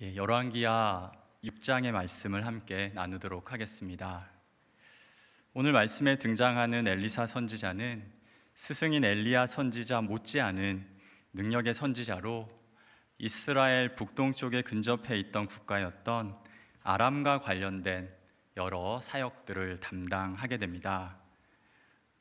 열왕기하 6장의 말씀을 함께 나누도록 하겠습니다. 오늘 말씀에 등장하는 엘리사 선지자는 스승인 엘리야 선지자 못지않은 능력의 선지자로 이스라엘 북동쪽에 근접해 있던 국가였던 아람과 관련된 여러 사역들을 담당하게 됩니다.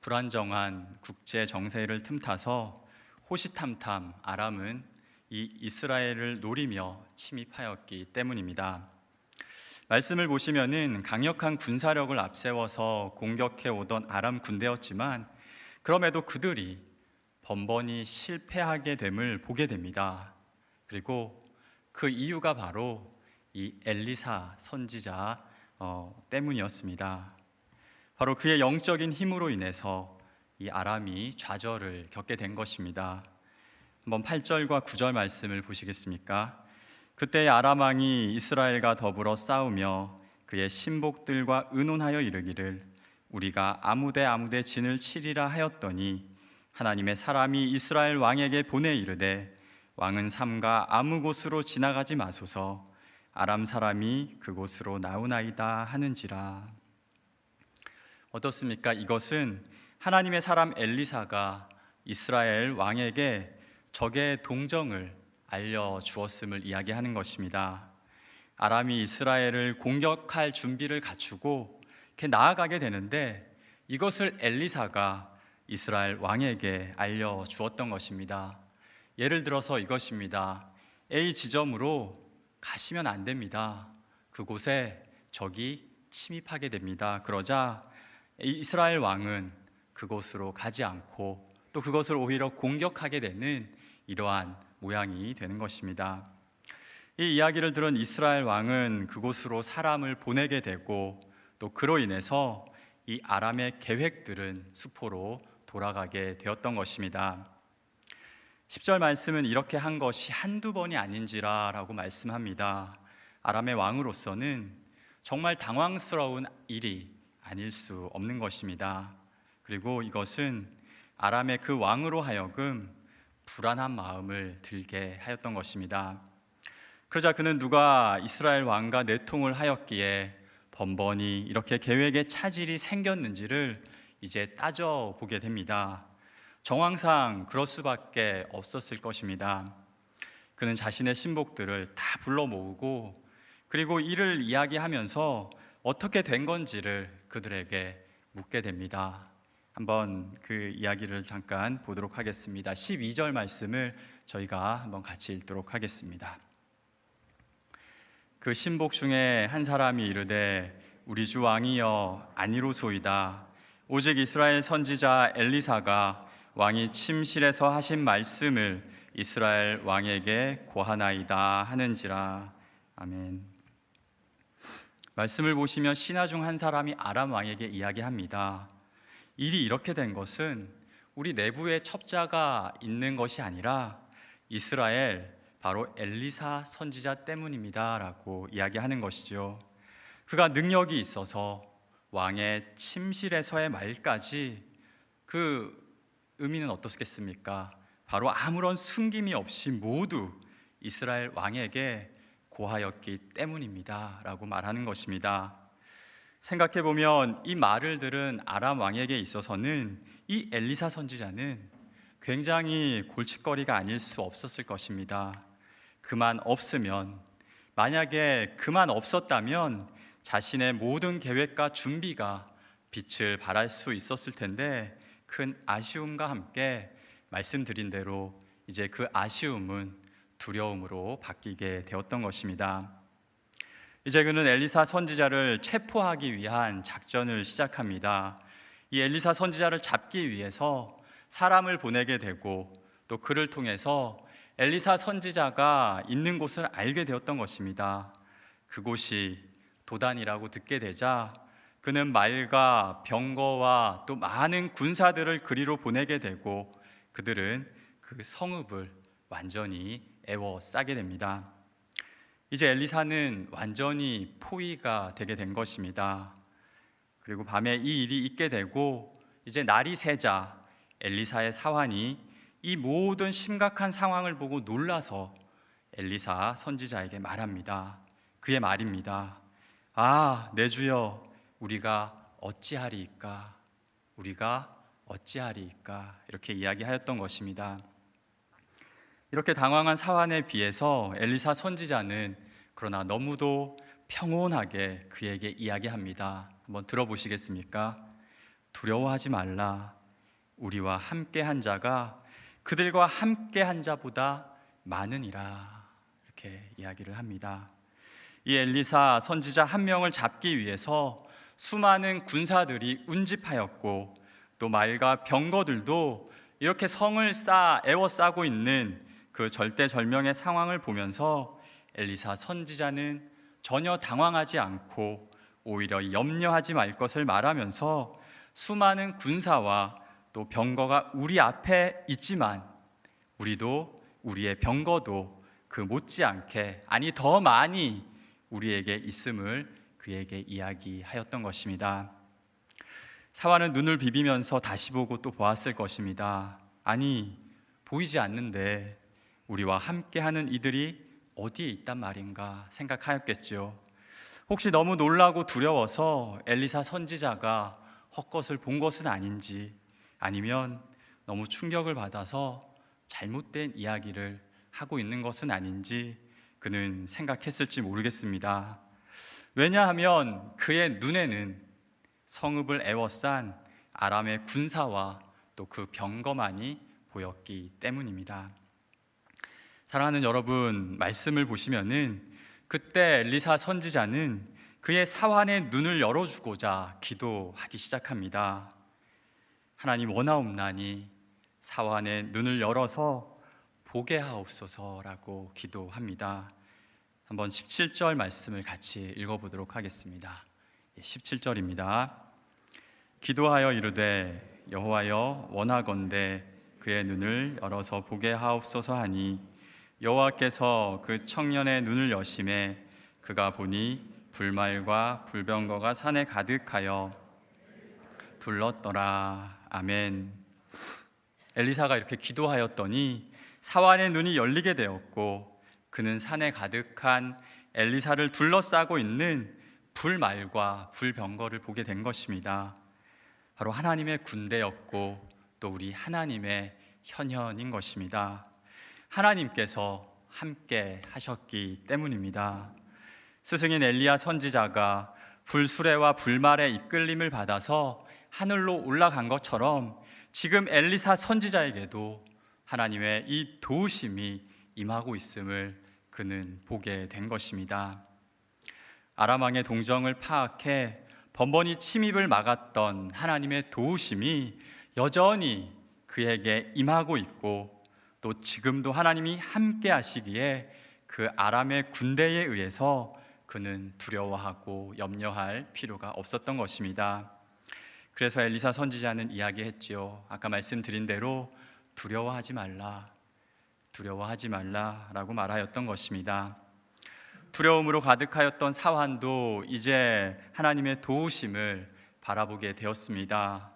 불안정한 국제 정세를 틈타서 호시탐탐 아람은 이 이스라엘을 노리며 침입하였기 때문입니다. 말씀을 보시면은 강력한 군사력을 앞세워서 공격해 오던 아람 군대였지만 그럼에도 그들이 번번이 실패하게 됨을 보게 됩니다. 그리고 그 이유가 바로 이 엘리사 선지자 때문이었습니다. 바로 그의 영적인 힘으로 인해서 이 아람이 좌절을 겪게 된 것입니다. 한번 8절과 9절 말씀을 보시겠습니까? 그때 아람 왕이 이스라엘과 더불어 싸우며 그의 신복들과 의논하여 이르기를 우리가 아무데 진을 치리라 하였더니 하나님의 사람이 이스라엘 왕에게 보내 이르되 왕은 삼가 아무 곳으로 지나가지 마소서 아람 사람이 그곳으로 나오나이다 하는지라. 어떻습니까? 이것은 하나님의 사람 엘리사가 이스라엘 왕에게 적의 동정을 알려주었음을 이야기하는 것입니다. 아람이 이스라엘을 공격할 준비를 갖추고 이렇게 나아가게 되는데 이것을 엘리사가 이스라엘 왕에게 알려주었던 것입니다. 예를 들어서 이것입니다. A 지점으로 가시면 안 됩니다. 그곳에 적이 침입하게 됩니다. 그러자 이스라엘 왕은 그곳으로 가지 않고 또 그것을 오히려 공격하게 되는 이러한 모양이 되는 것입니다. 이 이야기를 들은 이스라엘 왕은 그곳으로 사람을 보내게 되고 또 그로 인해서 이 아람의 계획들은 수포로 돌아가게 되었던 것입니다. 10절 말씀은 이렇게 한 것이 한두 번이 아닌지라 라고 말씀합니다. 아람의 왕으로서는 정말 당황스러운 일이 아닐 수 없는 것입니다. 그리고 이것은 아람의 그 왕으로 하여금 불안한 마음을 들게 하였던 것입니다. 그러자 그는 누가 이스라엘 왕과 내통을 하였기에 번번이 이렇게 계획에 차질이 생겼는지를 이제 따져보게 됩니다. 정황상 그럴 수밖에 없었을 것입니다. 그는 자신의 신복들을 다 불러 모으고 그리고 이를 이야기하면서 어떻게 된 건지를 그들에게 묻게 됩니다. 한번 그 이야기를 잠깐 보도록 하겠습니다. 12절 말씀을 저희가 한번 같이 읽도록 하겠습니다. 그 신복 중에 한 사람이 이르되 우리 주 왕이여 아니로소이다. 오직 이스라엘 선지자 엘리사가 왕이 침실에서 하신 말씀을 이스라엘 왕에게 고하나이다 하는지라. 아멘. 말씀을 보시면 신하 중 한 사람이 아람 왕에게 이야기합니다. 일이 이렇게 된 것은 우리 내부에 첩자가 있는 것이 아니라 이스라엘 바로 엘리사 선지자 때문입니다 라고 이야기하는 것이죠. 그가 능력이 있어서 왕의 침실에서의 말까지 그 의미는 어떻겠습니까? 바로 아무런 숨김이 없이 모두 이스라엘 왕에게 고하였기 때문입니다 라고 말하는 것입니다. 생각해보면 이 말을 들은 아람 왕에게 있어서는 이 엘리사 선지자는 굉장히 골칫거리가 아닐 수 없었을 것입니다. 그만 없으면, 만약에 그만 없었다면 자신의 모든 계획과 준비가 빛을 발할 수 있었을 텐데 큰 아쉬움과 함께 말씀드린 대로 이제 그 아쉬움은 두려움으로 바뀌게 되었던 것입니다. 이제 그는 엘리사 선지자를 체포하기 위한 작전을 시작합니다. 이 엘리사 선지자를 잡기 위해서 사람을 보내게 되고 또 그를 통해서 엘리사 선지자가 있는 곳을 알게 되었던 것입니다. 그곳이 도단이라고 듣게 되자 그는 말과 병거와 또 많은 군사들을 그리로 보내게 되고 그들은 그 성읍을 완전히 에워싸게 됩니다. 이제 엘리사는 완전히 포위가 되게 된 것입니다. 그리고 밤에 이 일이 있게 되고 이제 날이 새자 엘리사의 사환이 이 모든 심각한 상황을 보고 놀라서 엘리사 선지자에게 말합니다. 그의 말입니다. 아, 내 주여, 우리가 어찌하리이까? 우리가 어찌하리이까? 이렇게 이야기하였던 것입니다. 이렇게 당황한 사환에 비해서 엘리사 선지자는 그러나 너무도 평온하게 그에게 이야기합니다. 한번 들어보시겠습니까? 두려워하지 말라. 우리와 함께 한 자가 그들과 함께 한 자보다 많으니라. 이렇게 이야기를 합니다. 이 엘리사 선지자 한 명을 잡기 위해서 수많은 군사들이 운집하였고 또 말과 병거들도 이렇게 성을 에워싸고 있는 그 절대절명의 상황을 보면서 엘리사 선지자는 전혀 당황하지 않고 오히려 염려하지 말 것을 말하면서 수많은 군사와 또 병거가 우리 앞에 있지만 우리도 우리의 병거도 그 못지않게 아니 더 많이 우리에게 있음을 그에게 이야기하였던 것입니다. 사환은 눈을 비비면서 다시 보고 또 보았을 것입니다. 아니, 보이지 않는데 우리와 함께하는 이들이 어디에 있단 말인가 생각하였겠죠. 혹시 너무 놀라고 두려워서 엘리사 선지자가 헛것을 본 것은 아닌지, 아니면 너무 충격을 받아서 잘못된 이야기를 하고 있는 것은 아닌지 그는 생각했을지 모르겠습니다. 왜냐하면 그의 눈에는 성읍을 에워싼 아람의 군사와 또 그 병거만이 보였기 때문입니다. 사랑하는 여러분, 말씀을 보시면은 그때 엘리사 선지자는 그의 사환의 눈을 열어주고자 기도하기 시작합니다. 하나님, 원하옵나니 사환의 눈을 열어서 보게 하옵소서라고 기도합니다. 한번 17절 말씀을 같이 읽어보도록 하겠습니다. 17절입니다. 기도하여 이르되 여호와여, 원하건대 그의 눈을 열어서 보게 하옵소서 하니 여호와께서 그 청년의 눈을 여심해 그가 보니 불말과 불병거가 산에 가득하여 불렀더라. 아멘. 엘리사가 이렇게 기도하였더니 사환의 눈이 열리게 되었고 그는 산에 가득한 엘리사를 둘러싸고 있는 불말과 불병거를 보게 된 것입니다. 바로 하나님의 군대였고 또 우리 하나님의 현현인 것입니다. 하나님께서 함께 하셨기 때문입니다. 스승인 엘리야 선지자가 불수레와 불말의 이끌림을 받아서 하늘로 올라간 것처럼 지금 엘리사 선지자에게도 하나님의 이 도우심이 임하고 있음을 그는 보게 된 것입니다. 아람 왕의 동정을 파악해 번번이 침입을 막았던 하나님의 도우심이 여전히 그에게 임하고 있고 또 지금도 하나님이 함께 하시기에 그 아람의 군대에 의해서 그는 두려워하고 염려할 필요가 없었던 것입니다. 그래서 엘리사 선지자는 이야기했지요. 아까 말씀드린 대로 두려워하지 말라라고 말하였던 것입니다. 두려움으로 가득하였던 사환도 이제 하나님의 도우심을 바라보게 되었습니다.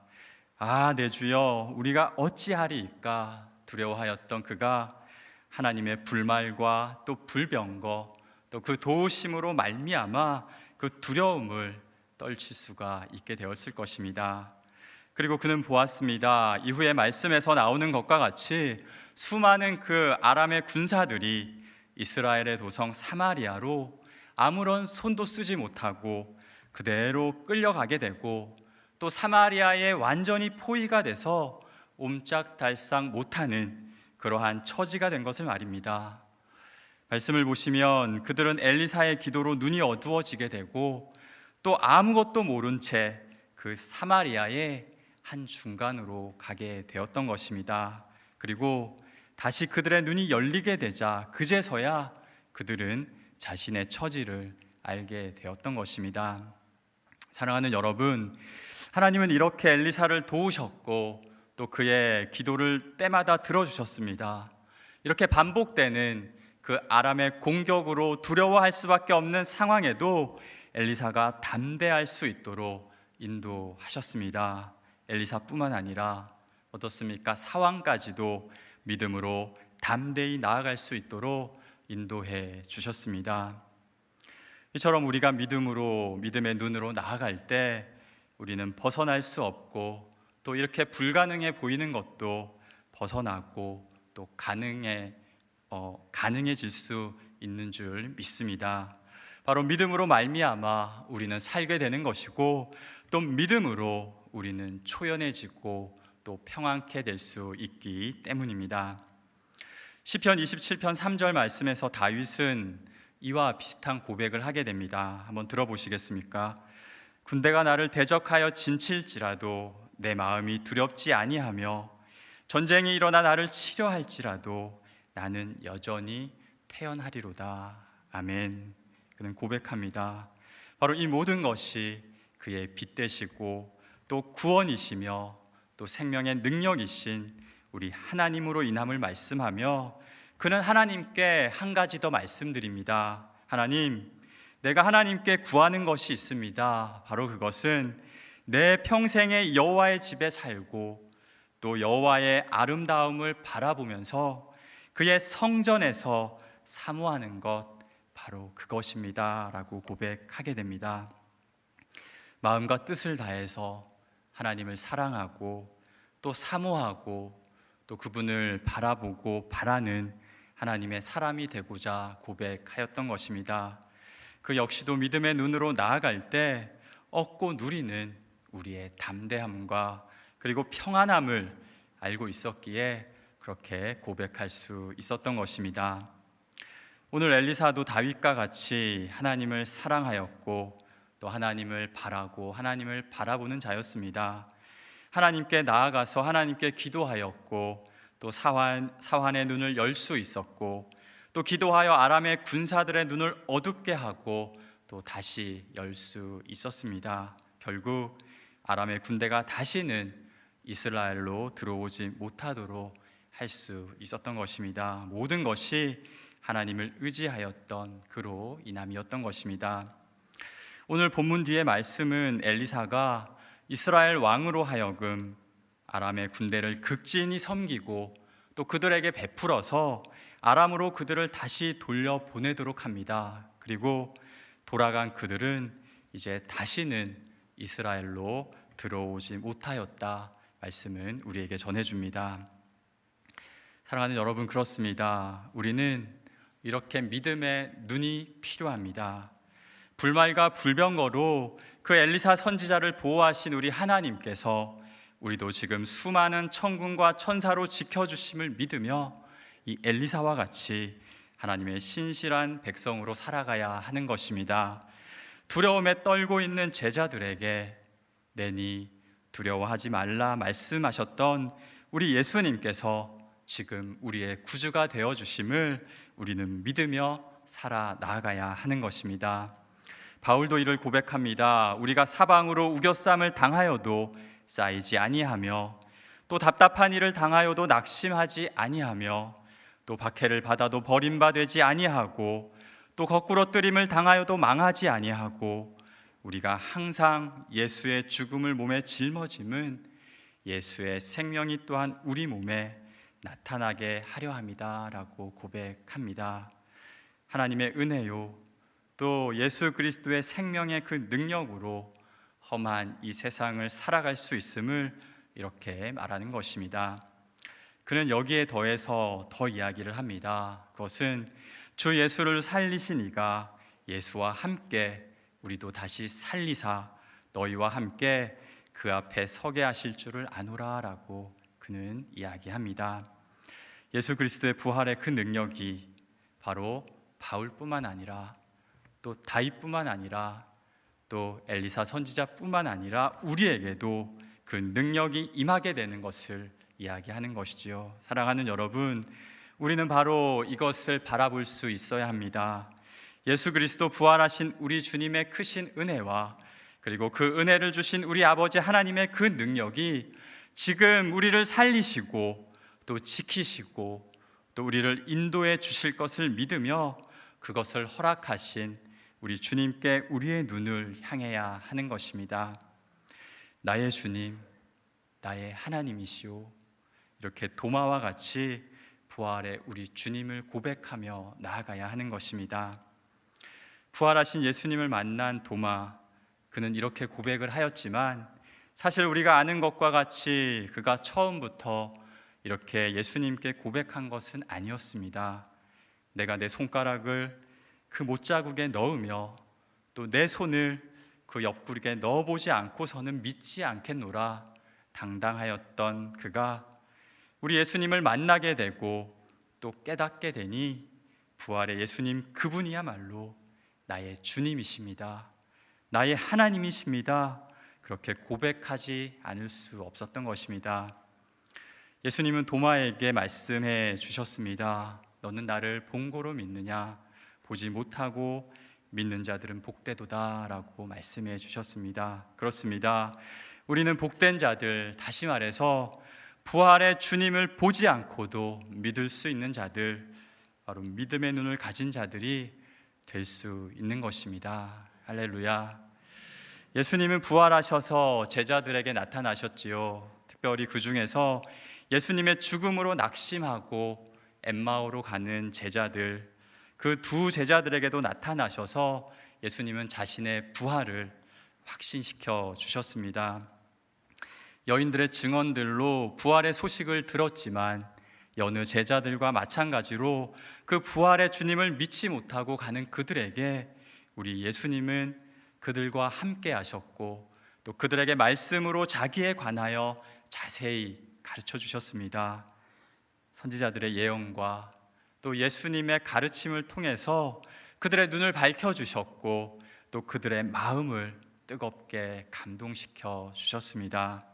아, 내 주여, 우리가 어찌하리이까? 두려워하였던 그가 하나님의 불말과 또 불병거 또 그 도우심으로 말미암아 그 두려움을 떨칠 수가 있게 되었을 것입니다. 그리고 그는 보았습니다. 이후에 말씀에서 나오는 것과 같이 수많은 그 아람의 군사들이 이스라엘의 도성 사마리아로 아무런 손도 쓰지 못하고 그대로 끌려가게 되고 또 사마리아에 완전히 포위가 돼서 옴짝달싹 못하는 그러한 처지가 된 것을 말입니다. 말씀을 보시면 그들은 엘리사의 기도로 눈이 어두워지게 되고 또 아무것도 모른 채 그 사마리아의 한 중간으로 가게 되었던 것입니다. 그리고 다시 그들의 눈이 열리게 되자 그제서야 그들은 자신의 처지를 알게 되었던 것입니다. 사랑하는 여러분, 하나님은 이렇게 엘리사를 도우셨고 또 그의 기도를 때마다 들어주셨습니다. 이렇게 반복되는 그 아람의 공격으로 두려워할 수밖에 없는 상황에도 엘리사가 담대할 수 있도록 인도하셨습니다. 엘리사뿐만 아니라 어떻습니까? 사왕까지도 믿음으로 담대히 나아갈 수 있도록 인도해 주셨습니다. 이처럼 우리가 믿음의 눈으로 나아갈 때 우리는 벗어날 수 없고, 또 이렇게 불가능해 보이는 것도 벗어나고 또 가능해질 수 있는 줄 믿습니다. 바로 믿음으로 말미암아 우리는 살게 되는 것이고, 또 믿음으로 우리는 초연해지고 또 평안케 될 수 있기 때문입니다. 시편 27편 3절 말씀에서 다윗은 이와 비슷한 고백을 하게 됩니다. 한번 들어보시겠습니까? 군대가 나를 대적하여 진칠지라도 내 마음이 두렵지 아니하며 전쟁이 일어나 나를 치려할지라도 나는 여전히 태연하리로다. 아멘. 그는 고백합니다. 바로 이 모든 것이 그의 빛 되시고 또 구원이시며 또 생명의 능력이신 우리 하나님으로 인함을 말씀하며, 그는 하나님께 한 가지 더 말씀드립니다. 하나님, 내가 하나님께 구하는 것이 있습니다. 바로 그것은 내 평생에 여호와의 집에 살고 또 여호와의 아름다움을 바라보면서 그의 성전에서 사모하는 것, 바로 그것입니다 라고 고백하게 됩니다. 마음과 뜻을 다해서 하나님을 사랑하고 또 사모하고 또 그분을 바라보고 바라는 하나님의 사람이 되고자 고백하였던 것입니다. 그 역시도 믿음의 눈으로 나아갈 때 얻고 누리는 우리의 담대함과 그리고 평안함을 알고 있었기에 그렇게 고백할 수 있었던 것입니다. 오늘 엘리사도 다윗과 같이 하나님을 사랑하였고 또 하나님을 바라고 하나님을 바라보는 자였습니다. 하나님께 나아가서 하나님께 기도하였고 또 사환의 눈을 열 수 있었고, 또 기도하여 아람의 군사들의 눈을 어둡게 하고 또 다시 열 수 있었습니다. 결국 아람의 군대가 다시는 이스라엘로 들어오지 못하도록 할 수 있었던 것입니다. 모든 것이 하나님을 의지하였던 그로 인함이었던 것입니다. 오늘 본문 뒤의 말씀은 엘리사가 이스라엘 왕으로 하여금 아람의 군대를 극진히 섬기고 또 그들에게 베풀어서 아람으로 그들을 다시 돌려보내도록 합니다. 그리고 돌아간 그들은 이제 다시는 이스라엘로 들어오지 못하였다 말씀은 우리에게 전해줍니다. 사랑하는 여러분, 그렇습니다. 우리는 이렇게 믿음의 눈이 필요합니다. 불말과 불병거로 그 엘리사 선지자를 보호하신 우리 하나님께서 우리도 지금 수많은 천군과 천사로 지켜주심을 믿으며 이 엘리사와 같이 하나님의 신실한 백성으로 살아가야 하는 것입니다. 두려움에 떨고 있는 제자들에게 내니 두려워하지 말라 말씀하셨던 우리 예수님께서 지금 우리의 구주가 되어주심을 우리는 믿으며 살아나가야 하는 것입니다. 바울도 이를 고백합니다. 우리가 사방으로 우겨쌈을 당하여도 쌓이지 아니하며 또 답답한 일을 당하여도 낙심하지 아니하며 또 박해를 받아도 버림받지 아니하고 또 거꾸로 뜨림을 당하여도 망하지 아니하고 우리가 항상 예수의 죽음을 몸에 짊어짐은 예수의 생명이 또한 우리 몸에 나타나게 하려 함이다 라고 고백합니다. 하나님의 은혜요 또 예수 그리스도의 생명의 그 능력으로 험한 이 세상을 살아갈 수 있음을 이렇게 말하는 것입니다. 그는 여기에 더해서 더 이야기를 합니다. 그것은 주 예수를 살리신 이가 예수와 함께 우리도 다시 살리사 너희와 함께 그 앞에 서게 하실 줄을 아노라 라고 그는 이야기합니다. 예수 그리스도의 부활의 그 능력이 바로 바울뿐만 아니라 또 다윗뿐만 아니라 또 엘리사 선지자뿐만 아니라 우리에게도 그 능력이 임하게 되는 것을 이야기하는 것이지요. 사랑하는 여러분, 우리는 바로 이것을 바라볼 수 있어야 합니다. 예수 그리스도 부활하신 우리 주님의 크신 은혜와 그리고 그 은혜를 주신 우리 아버지 하나님의 그 능력이 지금 우리를 살리시고 또 지키시고 또 우리를 인도해 주실 것을 믿으며 그것을 허락하신 우리 주님께 우리의 눈을 향해야 하는 것입니다. 나의 주님, 나의 하나님이시오. 이렇게 도마와 같이 부활의 우리 주님을 고백하며 나아가야 하는 것입니다. 부활하신 예수님을 만난 도마, 그는 이렇게 고백을 하였지만 사실 우리가 아는 것과 같이 그가 처음부터 이렇게 예수님께 고백한 것은 아니었습니다. 내가 내 손가락을 그 못자국에 넣으며 또 내 손을 그 옆구리에 넣어보지 않고서는 믿지 않겠노라 당당하였던 그가 우리 예수님을 만나게 되고 또 깨닫게 되니 부활의 예수님 그분이야말로 나의 주님이십니다, 나의 하나님이십니다, 그렇게 고백하지 않을 수 없었던 것입니다. 예수님은 도마에게 말씀해 주셨습니다. 너는 나를 본고로 믿느냐? 보지 못하고 믿는 자들은 복되도다 라고 말씀해 주셨습니다. 그렇습니다. 우리는 복된 자들, 다시 말해서 부활의 주님을 보지 않고도 믿을 수 있는 자들, 바로 믿음의 눈을 가진 자들이 될 수 있는 것입니다. 할렐루야. 예수님은 부활하셔서 제자들에게 나타나셨지요. 특별히 그 중에서 예수님의 죽음으로 낙심하고 엠마오로 가는 제자들, 그 두 제자들에게도 나타나셔서 예수님은 자신의 부활을 확신시켜 주셨습니다. 여인들의 증언들로 부활의 소식을 들었지만 여느 제자들과 마찬가지로 그 부활의 주님을 믿지 못하고 가는 그들에게 우리 예수님은 그들과 함께 하셨고 또 그들에게 말씀으로 자기에 관하여 자세히 가르쳐 주셨습니다. 선지자들의 예언과 또 예수님의 가르침을 통해서 그들의 눈을 밝혀주셨고 또 그들의 마음을 뜨겁게 감동시켜 주셨습니다.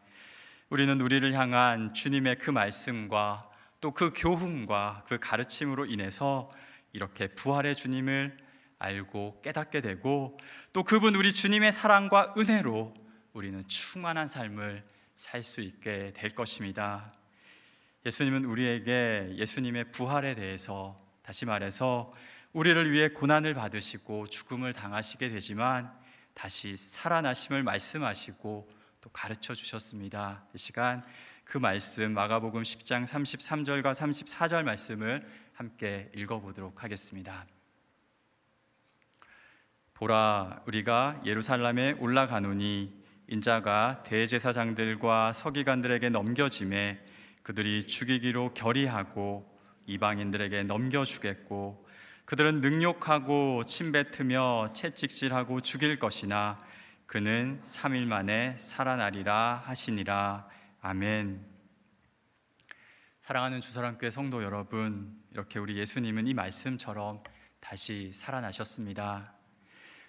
우리는 우리를 향한 주님의 그 말씀과 또 그 교훈과 그 가르침으로 인해서 이렇게 부활의 주님을 알고 깨닫게 되고 또 그분 우리 주님의 사랑과 은혜로 우리는 충만한 삶을 살 수 있게 될 것입니다. 예수님은 우리에게 예수님의 부활에 대해서, 다시 말해서 우리를 위해 고난을 받으시고 죽음을 당하시게 되지만 다시 살아나심을 말씀하시고 또 가르쳐 주셨습니다. 이 시간 그 말씀 마가복음 10장 33절과 34절 말씀을 함께 읽어보도록 하겠습니다. 보라, 우리가 예루살렘에 올라가노니 인자가 대제사장들과 서기관들에게 넘겨짐에 그들이 죽이기로 결의하고 이방인들에게 넘겨주겠고 그들은 능욕하고 침뱉으며 채찍질하고 죽일 것이나 그는 3일 만에 살아나리라 하시니라. 아멘. 사랑하는 주사랑교회 성도 여러분, 이렇게 우리 예수님은 이 말씀처럼 다시 살아나셨습니다.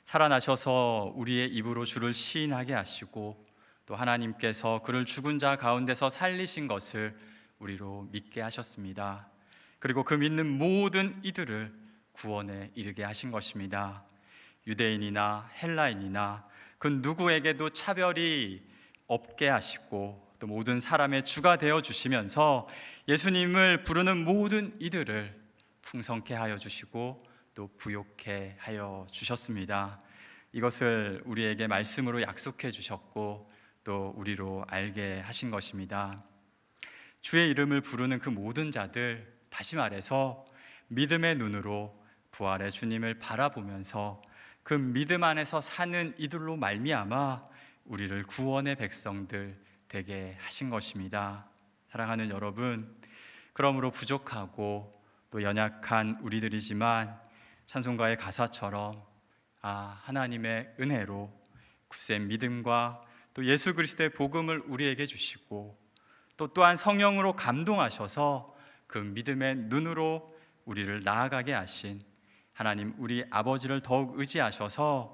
살아나셔서 우리의 입으로 주를 시인하게 하시고 또 하나님께서 그를 죽은 자 가운데서 살리신 것을 우리로 믿게 하셨습니다. 그리고 그 믿는 모든 이들을 구원에 이르게 하신 것입니다. 유대인이나 헬라인이나 그 누구에게도 차별이 없게 하시고 또 모든 사람의 주가 되어 주시면서 예수님을 부르는 모든 이들을 풍성케 하여 주시고 또 부욕케 하여 주셨습니다. 이것을 우리에게 말씀으로 약속해 주셨고 또 우리로 알게 하신 것입니다. 주의 이름을 부르는 그 모든 자들, 다시 말해서 믿음의 눈으로 부활의 주님을 바라보면서 그 믿음 안에서 사는 이들로 말미암아 우리를 구원의 백성들 되게 하신 것입니다. 사랑하는 여러분, 그러므로 부족하고 또 연약한 우리들이지만 찬송가의 가사처럼 하나님의 은혜로 굳센 믿음과 또 예수 그리스도의 복음을 우리에게 주시고 또 또한 성령으로 감동하셔서 그 믿음의 눈으로 우리를 나아가게 하신 하나님 우리 아버지를 더욱 의지하셔서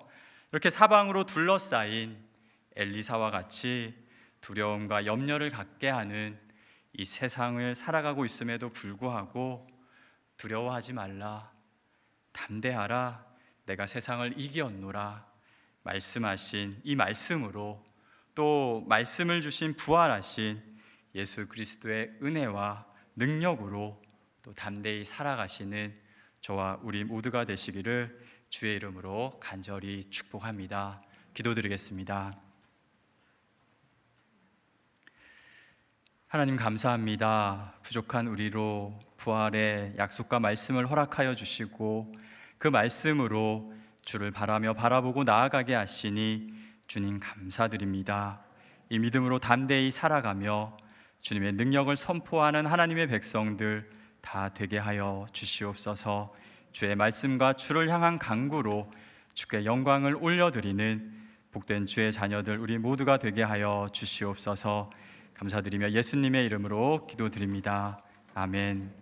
이렇게 사방으로 둘러싸인 엘리사와 같이 두려움과 염려를 갖게 하는 이 세상을 살아가고 있음에도 불구하고 두려워하지 말라, 담대하라, 내가 세상을 이기었노라 말씀하신 이 말씀으로 또 말씀을 주신 부활하신 예수 그리스도의 은혜와 능력으로 또 담대히 살아가시는 저와 우리 모두가 되시기를 주의 이름으로 간절히 축복합니다. 기도드리겠습니다. 하나님 감사합니다. 부족한 우리로 부활의 약속과 말씀을 허락하여 주시고 그 말씀으로 주를 바라며 바라보고 나아가게 하시니 주님 감사드립니다. 이 믿음으로 담대히 살아가며 주님의 능력을 선포하는 하나님의 백성들 다 되게 하여 주시옵소서. 주의 말씀과 주를 향한 간구로 주께 영광을 올려드리는 복된 주의 자녀들 우리 모두가 되게 하여 주시옵소서. 감사드리며 예수님의 이름으로 기도드립니다. 아멘.